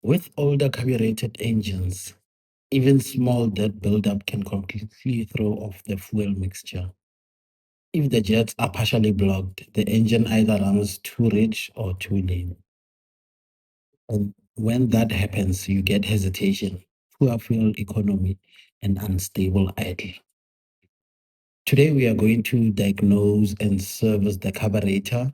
With older carbureted engines, even small dirt buildup can completely throw off the fuel mixture. If the jets are partially blocked, the engine either runs too rich or too lean. And when that happens, you get hesitation, poor fuel economy, and unstable idle. Today, we are going to diagnose and service the carburetor.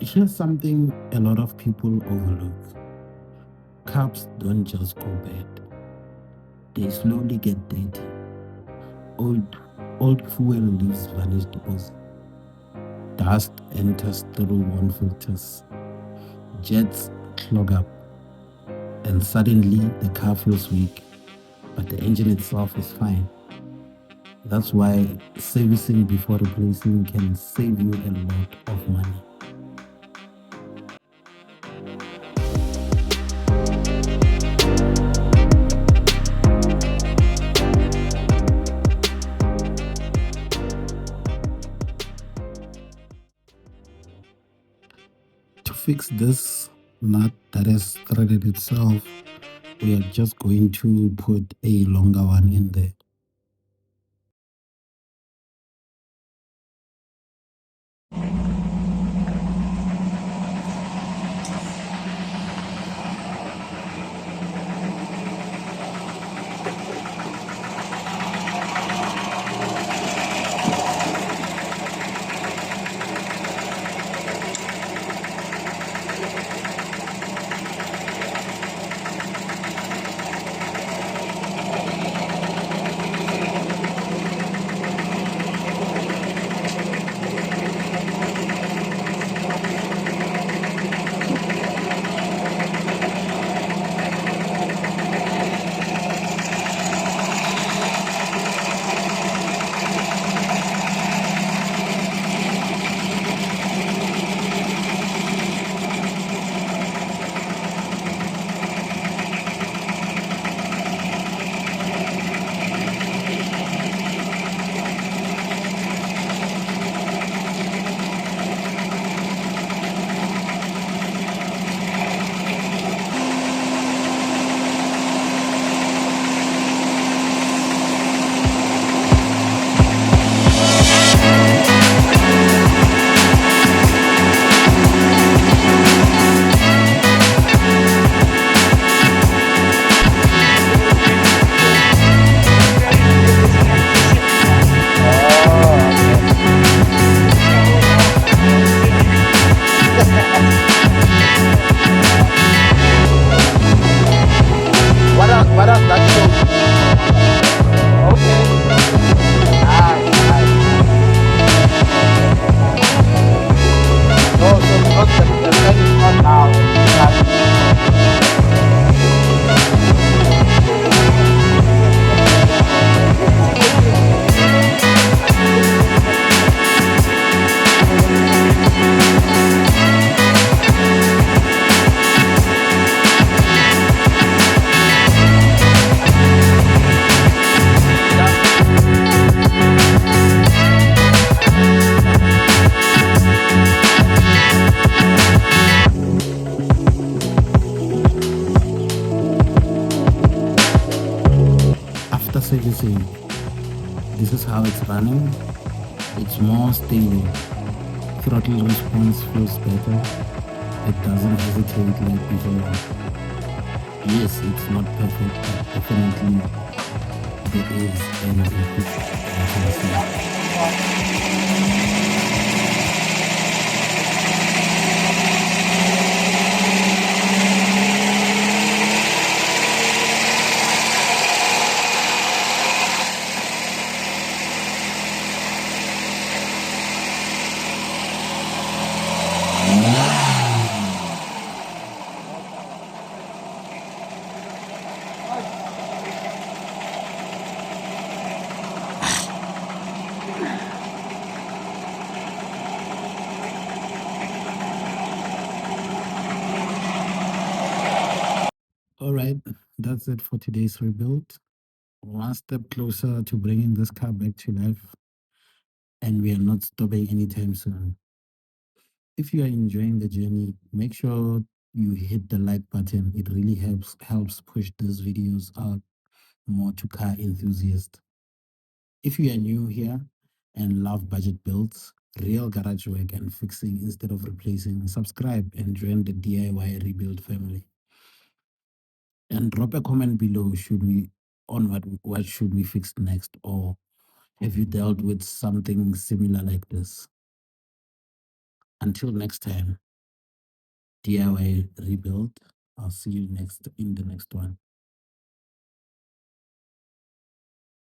Here's something a lot of people overlook. Carbs don't just go bad. They slowly get dirty. Old fuel leaves vanish deposits. Dust enters through one filters. Jets clog up. And suddenly the car feels weak, but the engine itself is fine. That's why servicing before replacing can save you a lot of money. To fix this nut that has threaded itself, we are just going to put a longer one in there. pretty safe. This is how it's running. It's more stable. Throttle response feels better. It doesn't hesitate like before. Yes, it's not perfect, but definitely there is an improvement I can see. All right, that's it for today's rebuild. One step closer to bringing this car back to life, and we are not stopping anytime soon. If you are enjoying the journey, make sure you hit the like button. It really helps push these videos out more to car enthusiasts. If you are new here and love budget builds, real garage work and fixing instead of replacing, subscribe and join the DIY rebuild family. And drop a comment below should we on what should we fix next, or have you dealt with something similar like this? Until next time, DIY rebuild. I'll see you next in the next one.